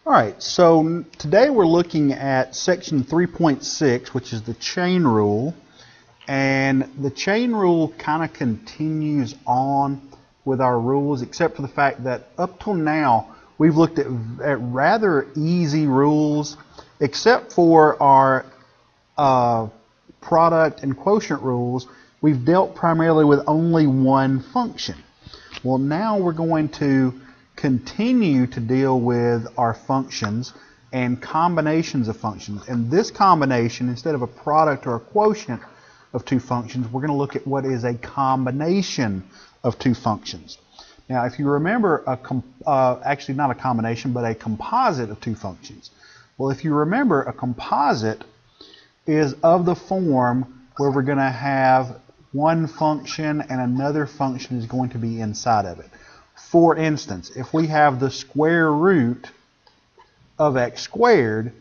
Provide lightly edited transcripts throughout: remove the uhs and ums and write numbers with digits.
Alright, so today we're looking at section 3.6, which is the chain rule. And the chain rule kind of continues on with our rules, except for the fact that up till now we've looked at rather easy rules, except for our product and quotient rules. We've dealt primarily with only one function. Well, now we're going to continue to deal with our functions and combinations of functions. And this combination, instead of a product or a quotient of two functions, we're going to look at what is a combination of two functions. Now, if you remember, actually not a combination, but a composite of two functions. Well, if you remember, a composite is of the form where we're going to have one function and another function is going to be inside of it. For instance, if we have the square root of x squared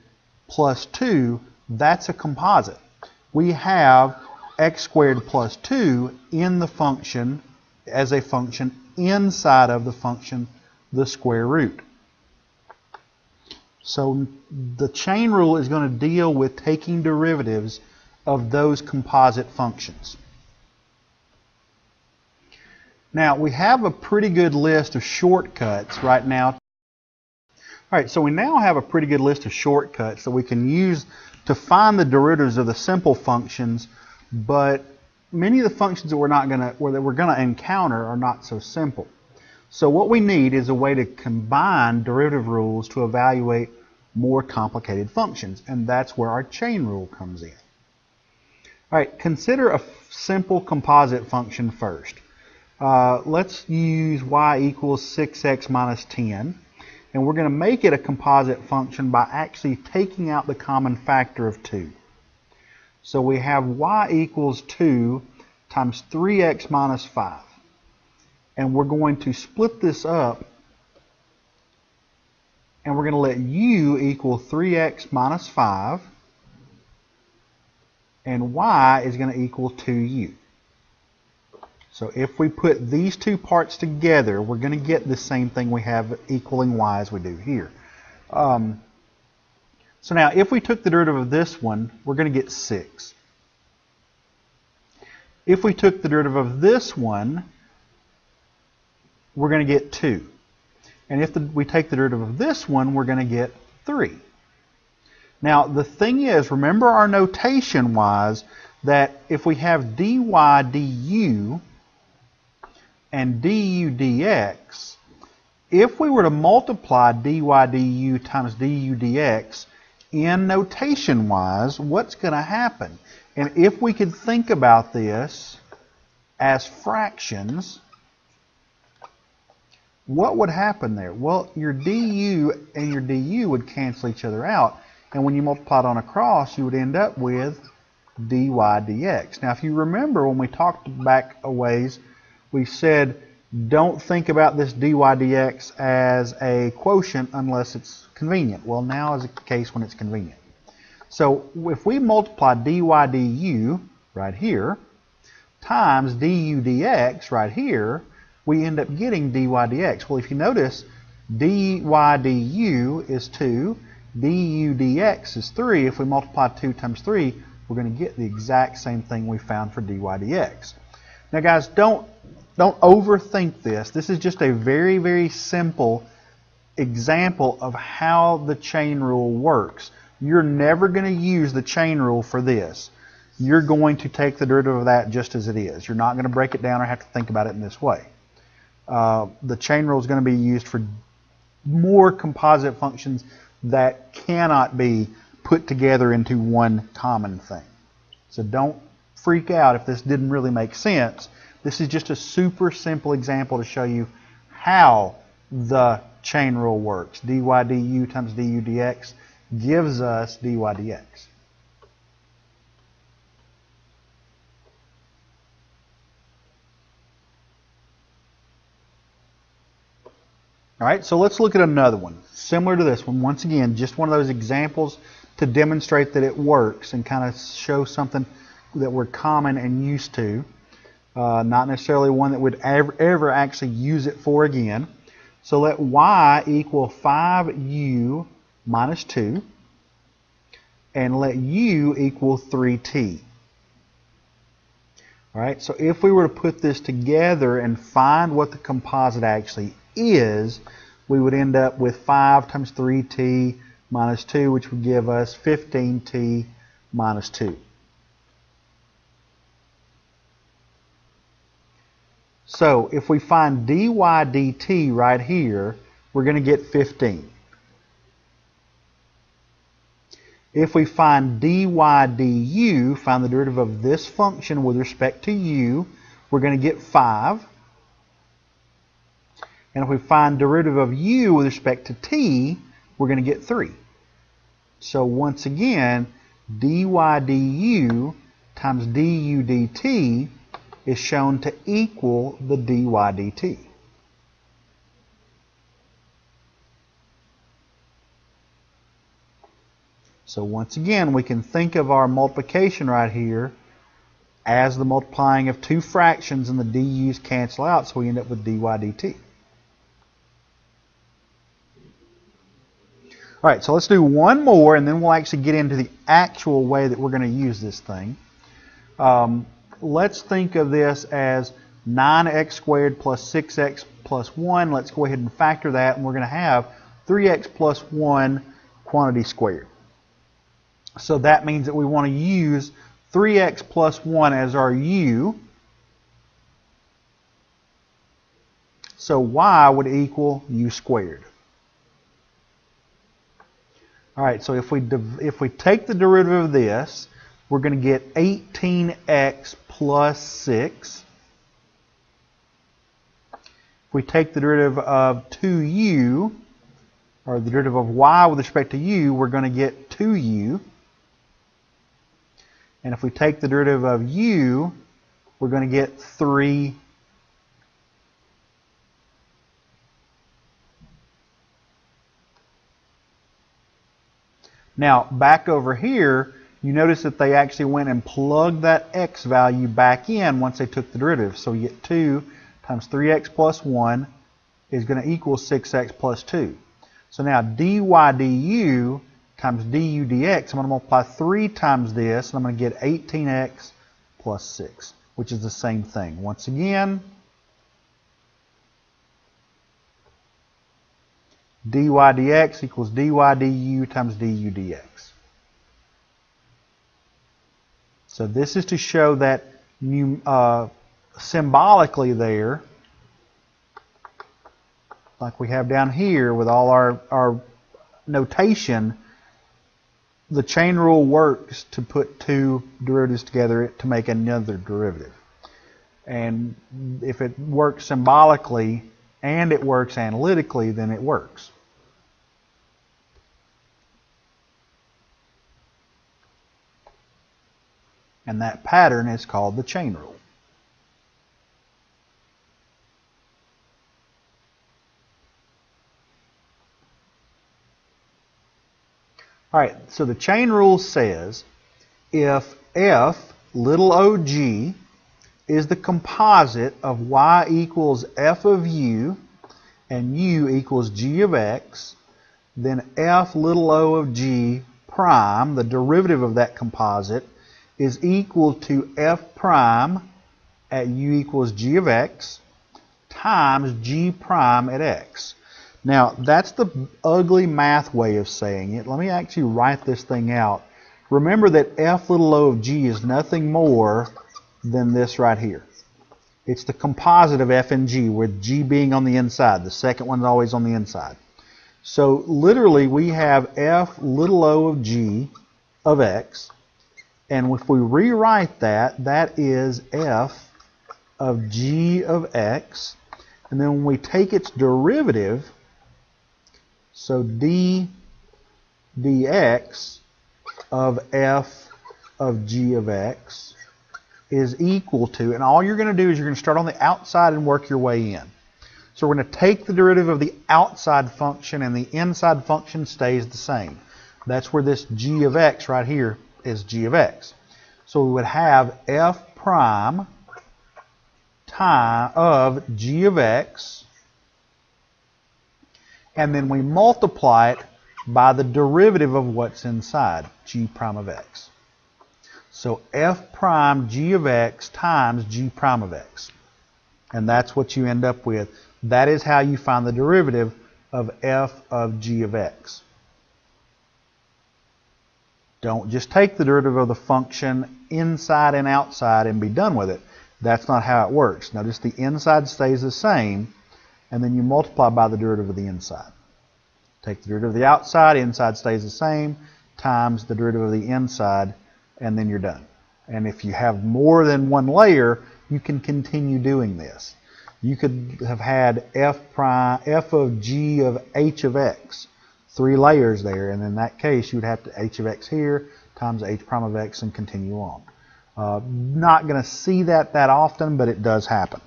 plus 2, that's a composite. We have x squared plus 2 in the function as a function inside of the function the square root. So the chain rule is going to deal with taking derivatives of those composite functions. Now, we have a pretty good list of shortcuts right now. All right, so we now have a pretty good list of shortcuts that we can use to find the derivatives of the simple functions, but many of the functions that we're going to encounter are not so simple. So what we need is a way to combine derivative rules to evaluate more complicated functions, and that's where our chain rule comes in. All right, consider a simple composite function first. Let's use y equals 6x minus 10, and we're going to make it a composite function by actually taking out the common factor of 2. So we have y equals 2 times 3x minus 5, and we're going to split this up, and we're going to let u equal 3x minus 5, and y is going to equal 2u. So if we put these two parts together, we're going to get the same thing we have equaling y as we do here. So now if we took the derivative of this one, we're going to get 6. If we took the derivative of this one, we're going to get 2. And if we take the derivative of this one, we're going to get 3. Now the thing is, remember our notation was that if we have dy du and du dx, if we were to multiply dy du times du dx in notation wise, what's going to happen? And if we could think about this as fractions, what would happen there? Well, your du and your du would cancel each other out, and when you multiply it on across, you would end up with dy dx. Now if you remember when we talked back a ways, we said don't think about this dy dx as a quotient unless it's convenient. Well, now is the case when it's convenient. So if we multiply dy du right here times du dx right here, we end up getting dy dx. Well, if you notice, dy du is 2, du dx is 3. If we multiply 2 times 3, we're going to get the exact same thing we found for dy dx. Now guys, don't overthink this. This is just a very, very simple example of how the chain rule works. You're never going to use the chain rule for this. You're going to take the derivative of that just as it is. You're not going to break it down or have to think about it in this way. The chain rule is going to be used for more composite functions that cannot be put together into one common thing. So don't freak out if this didn't really make sense. This is just a super simple example to show you how the chain rule works. dy du times du dx gives us dy dx. All right, so let's look at another one similar to this one. Once again, just one of those examples to demonstrate that it works and kind of show something that we're common and used to. Not necessarily one that would ever actually use it for again. So let y equal 5u minus 2 and let u equal 3t. All right, so if we were to put this together and find what the composite actually is, we would end up with 5 times 3t minus 2, which would give us 15t minus 2. So if we find dy dt right here, we're going to get 15. If we find dy du, find the derivative of this function with respect to u, we're going to get 5. And if we find derivative of u with respect to t, we're going to get 3. So once again, dy du times du dt is shown to equal the dy dt. So once again, we can think of our multiplication right here as the multiplying of two fractions, and the du's cancel out, so we end up with dy dt. All right, so let's do one more, and then we'll actually get into the actual way that we're going to use this thing. Let's think of this as 9x squared plus 6x plus 1. Let's go ahead and factor that, and we're going to have 3x plus 1 quantity squared. So that means that we want to use 3x plus 1 as our u. So y would equal u squared. All right, so if we take the derivative of this, we're going to get 18x plus 6. If we take the derivative of 2u, or the derivative of y with respect to u, we're going to get 2u. And if we take the derivative of u, we're going to get 3. Now, back over here, you notice that they actually went and plugged that x value back in once they took the derivative. So you get 2 times 3x plus 1 is going to equal 6x plus 2. So now dy du times du dx, I'm going to multiply 3 times this, and I'm going to get 18x plus 6, which is the same thing. Once again, dy dx equals dy du times du dx. So this is to show that symbolically there, like we have down here with all our notation, the chain rule works to put two derivatives together to make another derivative. And if it works symbolically and it works analytically, then it works. And that pattern is called the chain rule. All right, so the chain rule says if f little og is the composite of y equals f of u and u equals g of x, then f little o of g prime, the derivative of that composite, is equal to f prime at u equals g of x times g prime at x. Now, that's the ugly math way of saying it. Let me actually write this thing out. Remember that f little o of g is nothing more than this right here. It's the composite of f and g, with g being on the inside. The second one's always on the inside. So literally we have f little o of g of x, and if we rewrite that, that is f of g of x, and then when we take its derivative, so d dx of f of g of x is equal to, and all you're going to do is you're going to start on the outside and work your way in. So we're going to take the derivative of the outside function, and the inside function stays the same. That's where this g of x right here is g of x. So we would have f prime of g of x, and then we multiply it by the derivative of what's inside, g prime of x. So f prime g of x times g prime of x. And that's what you end up with. That is how you find the derivative of f of g of x. Don't just take the derivative of the function inside and outside and be done with it. That's not how it works. Notice the inside stays the same, and then you multiply by the derivative of the inside. Take the derivative of the outside, inside stays the same, times the derivative of the inside, and then you're done. And if you have more than one layer, you can continue doing this. You could have had f of g of h of x, 3 layers there, and in that case you would have to h of x here times h prime of x and continue on. Not going to see that often, but it does happen.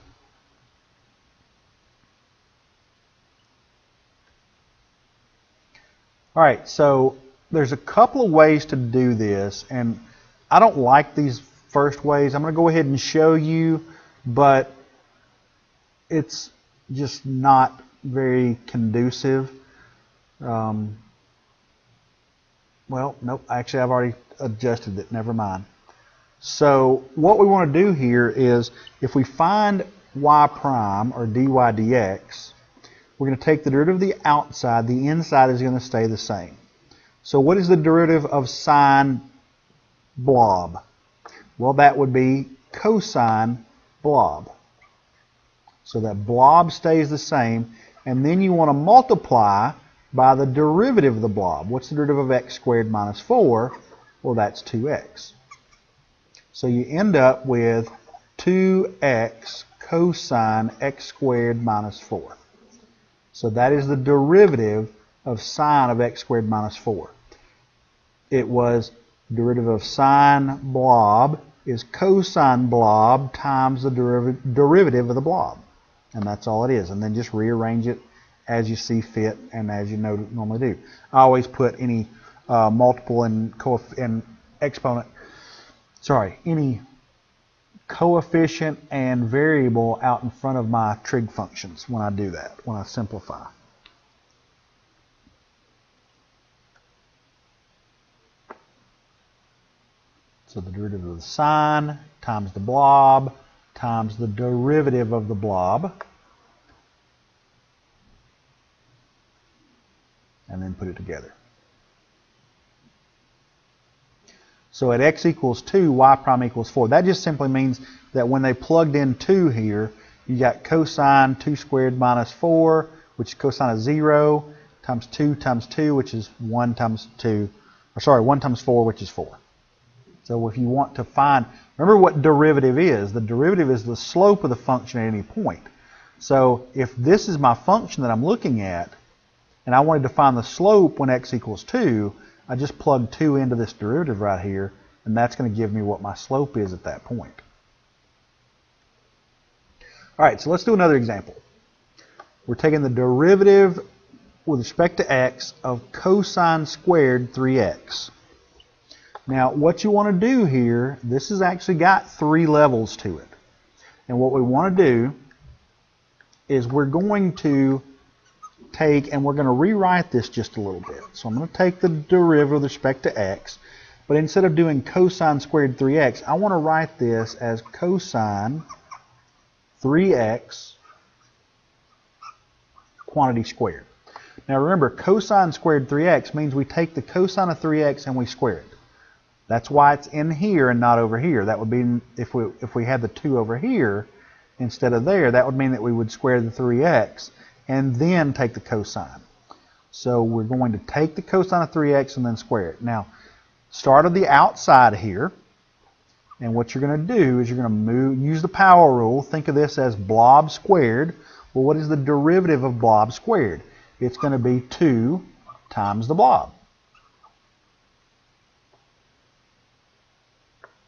All right, so there's a couple of ways to do this, and I don't like these first ways. I'm going to go ahead and show you, but it's just not very conducive. Well, nope, actually I've already adjusted it, never mind. So what we want to do here is, if we find y prime, or dy dx, we're going to take the derivative of the outside, the inside is going to stay the same. So what is the derivative of sine blob? Well, that would be cosine blob. So that blob stays the same, and then you want to multiply by the derivative of the blob. What's the derivative of x squared minus 4? Well, that's 2x. So you end up with 2x cosine x squared minus 4. So that is the derivative of sine of x squared minus 4. It was derivative of sine blob is cosine blob times the derivative of the blob. And that's all it is. And then just rearrange it as you see fit and as you normally do. I always put any multiple and exponent, any coefficient and variable out in front of my trig functions when I do that, when I simplify. So the derivative of the sine times the blob times the derivative of the blob, and then put it together. So at x equals 2, y prime equals 4. That just simply means that when they plugged in 2 here, you got cosine 2 squared minus 4, which is cosine of 0, times 2, which is 1 times 1 times 4, which is 4. So if you want to find, remember what derivative is. The derivative is the slope of the function at any point. So if this is my function that I'm looking at, and I wanted to find the slope when x equals 2, I just plug 2 into this derivative right here, and that's going to give me what my slope is at that point. All right, so let's do another example. We're taking the derivative with respect to x of cosine squared 3x. Now, what you want to do here, this has actually got 3 levels to it. And what we want to do is we're going to take, and we're going to rewrite this just a little bit. So I'm going to take the derivative with respect to x, but instead of doing cosine squared 3x, I want to write this as cosine 3x quantity squared. Now remember, cosine squared 3x means we take the cosine of 3x and we square it. That's why it's in here and not over here. That would be, if we had the 2 over here instead of there, that would mean that we would square the 3x and then take the cosine. So we're going to take the cosine of 3x and then square it. Now, start of the outside here, and what you're going to do is you're going to use the power rule. Think of this as blob squared. Well, what is the derivative of blob squared? It's going to be 2 times the blob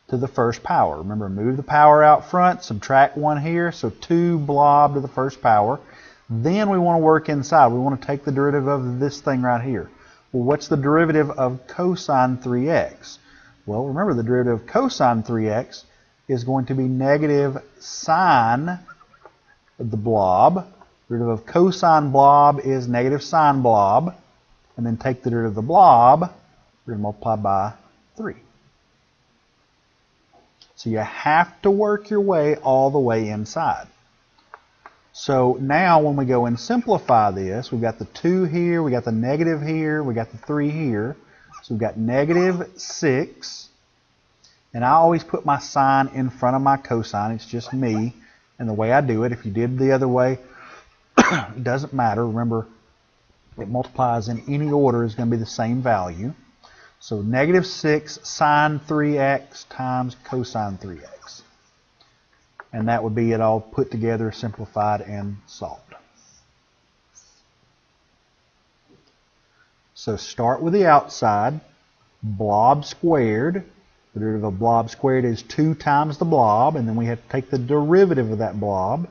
to the first power. Remember, move the power out front, subtract 1 here, so 2 blob to the first power. Then we want to work inside. We want to take the derivative of this thing right here. Well, what's the derivative of cosine 3x? Well, remember, the derivative of cosine 3x is going to be negative sine of the blob. The derivative of cosine blob is negative sine blob. and then take the derivative of the blob, we're going to multiply by 3. So you have to work your way all the way inside. So now when we go and simplify this, we've got the 2 here, we got the negative here, we got the 3 here. So we've got negative 6. And I always put my sign in front of my cosine. It's just me and the way I do it. If you did the other way, it doesn't matter. Remember, it multiplies in any order is going to be the same value. So negative 6 sine 3x times cosine 3x. And that would be it all put together, simplified, and solved. So start with the outside. Blob squared. The derivative of blob squared is 2 times the blob, and then we have to take the derivative of that blob.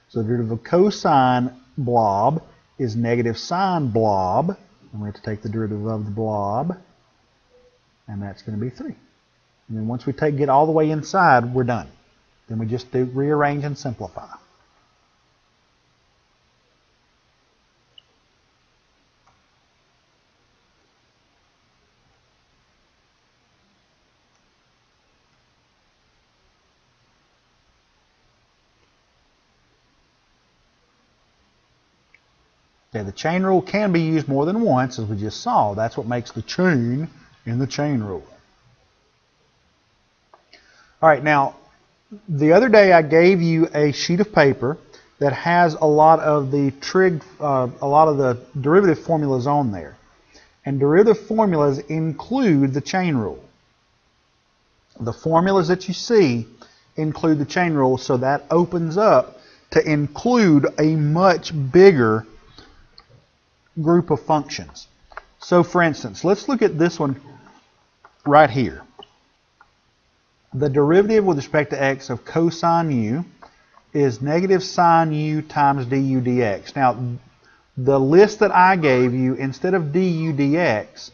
So the derivative of cosine blob is negative sine blob, and we have to take the derivative of the blob, and that's going to be 3. And then once we get all the way inside, we're done. Then we just do rearrange and simplify. Okay, the chain rule can be used more than once, as we just saw. That's what makes the chain in the chain rule. All right, now, the other day I gave you a sheet of paper that has a lot of the derivative formulas on there. And derivative formulas include the chain rule. The formulas that you see include the chain rule, so that opens up to include a much bigger group of functions. So for instance, let's look at this one right here. The derivative with respect to x of cosine u is negative sine u times du dx. Now, the list that I gave you, instead of du dx,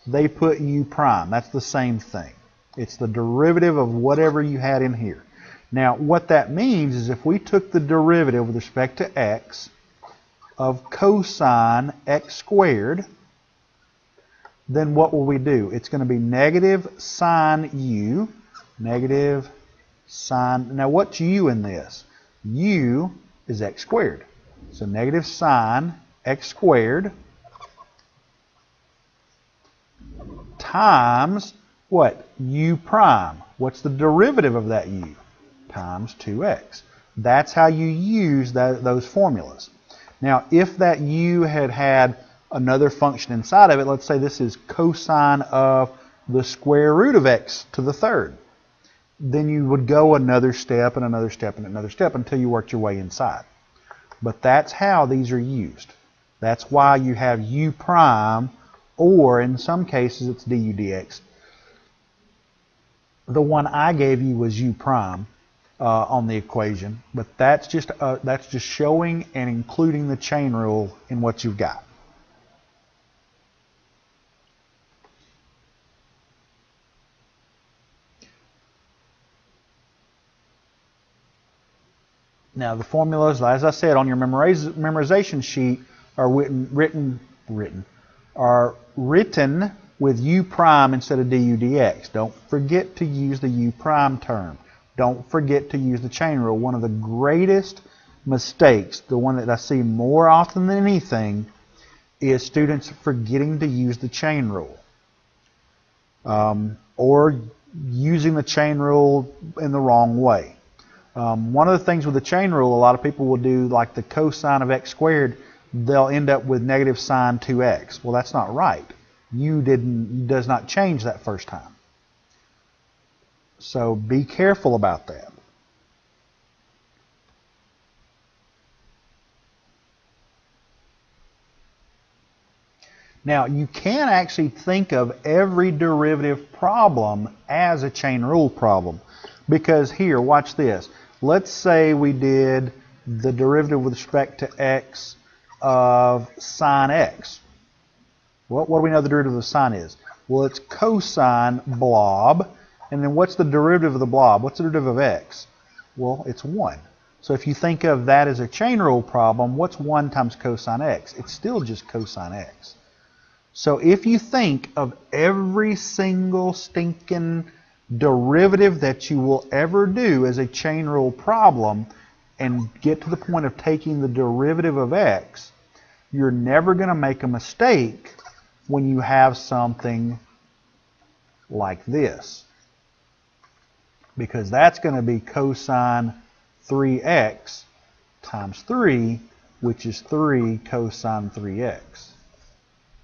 they put u prime. That's the same thing. It's the derivative of whatever you had in here. Now, what that means is if we took the derivative with respect to x of cosine x squared, then what will we do? It's going to be negative sine u, negative sine. Now, what's u in this? U is x squared. So negative sine x squared times what? U prime. What's the derivative of that u? Times 2x. That's how you use those formulas. Now, if that u had another function inside of it, let's say this is cosine of the square root of x to the third, then you would go another step and another step and another step until you worked your way inside. But that's how these are used. That's why you have u prime, or in some cases it's du dx. The one I gave you was u prime on the equation, but that's just showing and including the chain rule in what you've got. Now the formulas, as I said, on your memorization sheet are written with u prime instead of du dx. Don't forget to use the u prime term. Don't forget to use the chain rule. One of the greatest mistakes, the one that I see more often than anything, is students forgetting to use the chain rule. Or using the chain rule in the wrong way. One of the things with the chain rule, a lot of people will do like the cosine of x squared, they'll end up with negative sine 2x. Well, that's not right. U does not change that first time. So be careful about that. Now, you can actually think of every derivative problem as a chain rule problem. Because here, watch this. Let's say we did the derivative with respect to x of sine x. What do we know the derivative of sine is? Well, it's cosine blob. And then what's the derivative of the blob? What's the derivative of x? Well, it's 1. So if you think of that as a chain rule problem, what's 1 times cosine x? It's still just cosine x. So if you think of every single stinking derivative that you will ever do as a chain rule problem and get to the point of taking the derivative of x, you're never going to make a mistake when you have something like this. Because that's going to be cosine 3x times 3, which is 3 cosine 3x.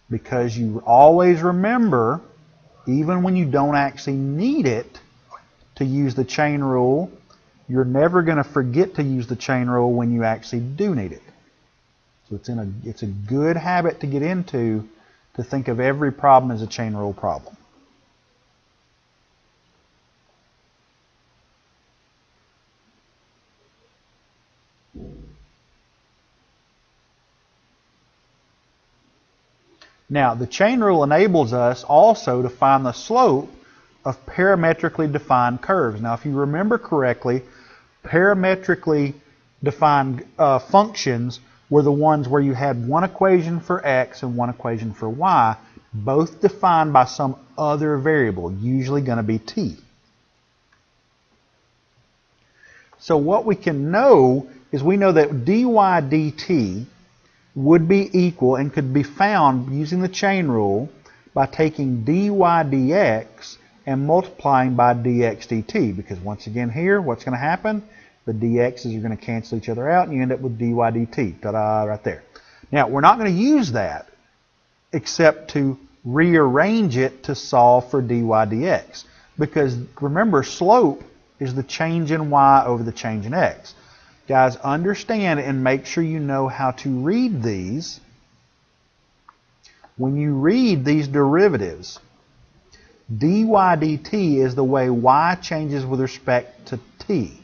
Because you always remember, even when you don't actually need it to use the chain rule, you're never going to forget to use the chain rule when you actually do need it. So it's a good habit to get into, to think of every problem as a chain rule problem. Now, the chain rule enables us also to find the slope of parametrically defined curves. Now, if you remember correctly, parametrically defined functions were the ones where you had one equation for x and one equation for y, both defined by some other variable, usually going to be t. So what we can know is we know that dy dt would be equal and could be found using the chain rule by taking dy dx and multiplying by dx dt, because once again here, what's going to happen? The dx's are going to cancel each other out and you end up with dy dt. Ta-da, right there. Now, we're not going to use that except to rearrange it to solve for dy dx, because remember, slope is the change in y over the change in x. Guys, understand and make sure you know how to read these. When you read these derivatives, dy dt is the way y changes with respect to t.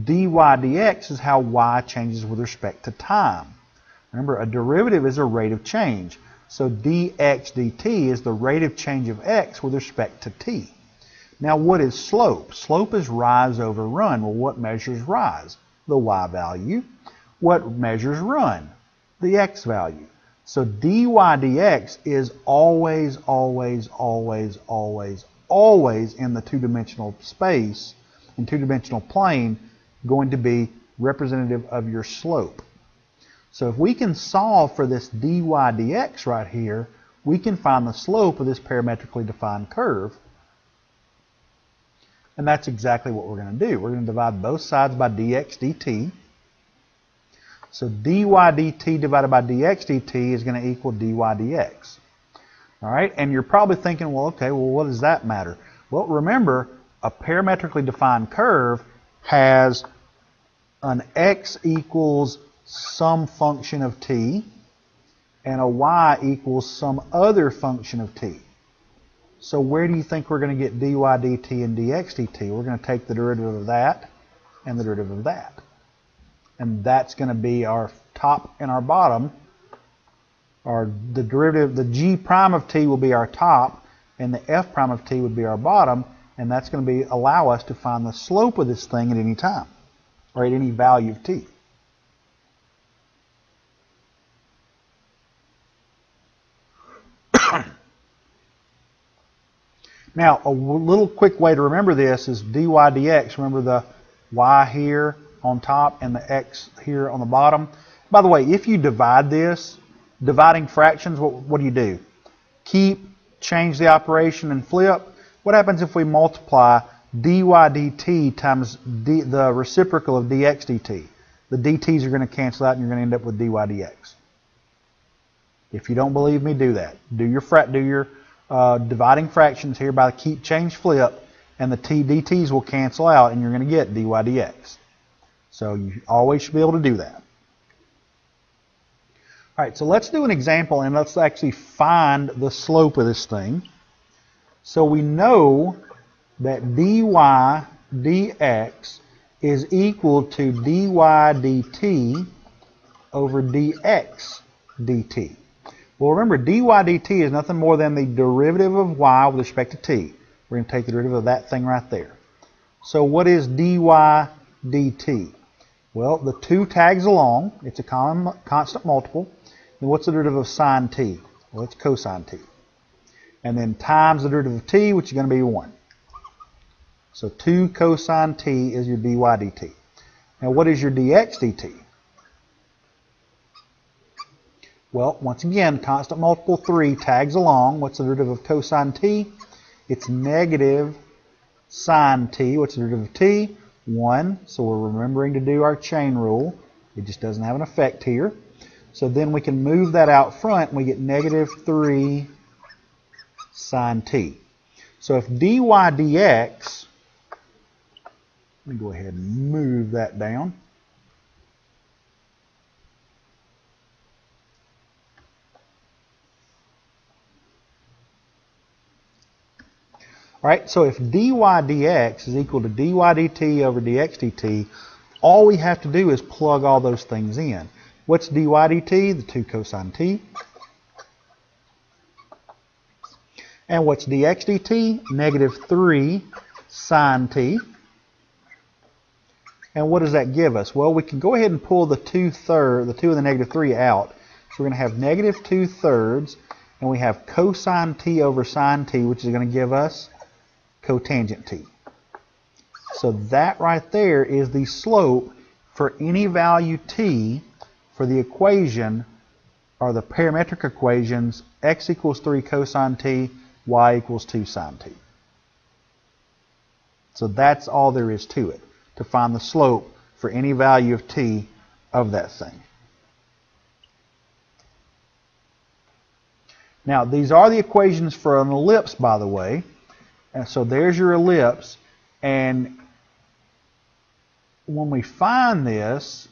dy dx is how y changes with respect to time. Remember, a derivative is a rate of change. So dx dt is the rate of change of x with respect to t. Now, what is slope? Slope is rise over run. Well, what measures rise? The y value. What measures run? The x value. So dy dx is always, always, always, always, always in the two-dimensional space, in two-dimensional plane, going to be representative of your slope. So if we can solve for this dy dx right here, we can find the slope of this parametrically defined curve. And that's exactly what we're going to do. We're going to divide both sides by dx dt. So dy dt divided by dx dt is going to equal dy dx. All right, and you're probably thinking, well, okay, well, what does that matter? Well, remember, a parametrically defined curve has an x equals some function of t and a y equals some other function of t. So where do you think we're going to get dy dt and dx dt? We're going to take the derivative of that and the derivative of that. And that's going to be our top and our bottom. Or the derivative, the g prime of t will be our top, and the f prime of t would be our bottom, and that's going to allow us to find the slope of this thing at any time, or at any value of t. Now, a little quick way to remember this is dy dx. Remember the y here on top and the x here on the bottom. By the way, if you divide this, dividing fractions, what do? Keep, change the operation, and flip. What happens if we multiply dy dt times the reciprocal of dx dt? The dt's are going to cancel out and you're going to end up with dy dx. If you don't believe me, do that. Do your dividing fractions here by keep, change, flip, and the dt's will cancel out and you're going to get dy dx. So you always should be able to do that. All right, so let's do an example and let's actually find the slope of this thing. So we know that dy dx is equal to dy dt over dx dt. Well, remember, dy dt is nothing more than the derivative of y with respect to t. We're going to take the derivative of that thing right there. So what is dy dt? Well, the 2 tags along. It's a constant multiple. And what's the derivative of sine t? Well, it's cosine t. And then times the derivative of t, which is going to be 1. So 2 cosine t is your dy dt. Now what is your dx dt? Well, once again, constant multiple 3 tags along. What's the derivative of cosine t? It's negative sine t. What's the derivative of t? 1. So we're remembering to do our chain rule. It just doesn't have an effect here. So then we can move that out front and we get negative 3 sine t. So if dy dx, let me go ahead and move that down. All right, so if dy dx is equal to dy dt over dx dt, all we have to do is plug all those things in. What's dy dt? The 2 cosine t. And what's dx dt? Negative 3 sine t. And what does that give us? Well, we can go ahead and pull the 2/3, the 2 and the negative 3 out. So we're going to have negative 2/3, and we have cosine t over sine t, which is going to give us cotangent t. So that right there is the slope for any value t for the equation, or the parametric equations, x equals 3 cosine t, y equals 2 sine t. So that's all there is to it, to find the slope for any value of t of that thing. Now, these are the equations for an ellipse, by the way. And so there's your ellipse, and when we find this,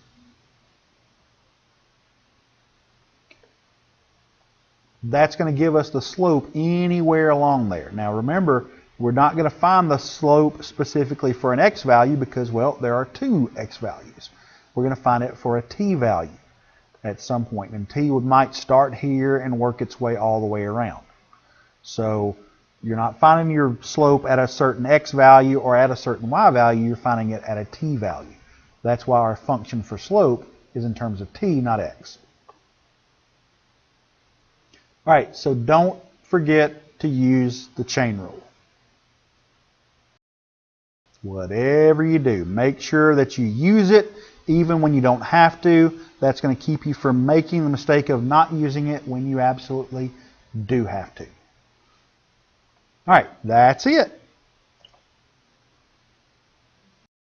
that's going to give us the slope anywhere along there. Now remember, we're not going to find the slope specifically for an x value because, well, there are 2 x values. We're going to find it for a t value at some point, and t might start here and work its way all the way around. So you're not finding your slope at a certain x value or at a certain y value, you're finding it at a t value. That's why our function for slope is in terms of t, not x. All right, so don't forget to use the chain rule. Whatever you do, make sure that you use it even when you don't have to. That's going to keep you from making the mistake of not using it when you absolutely do have to. All right, that's it.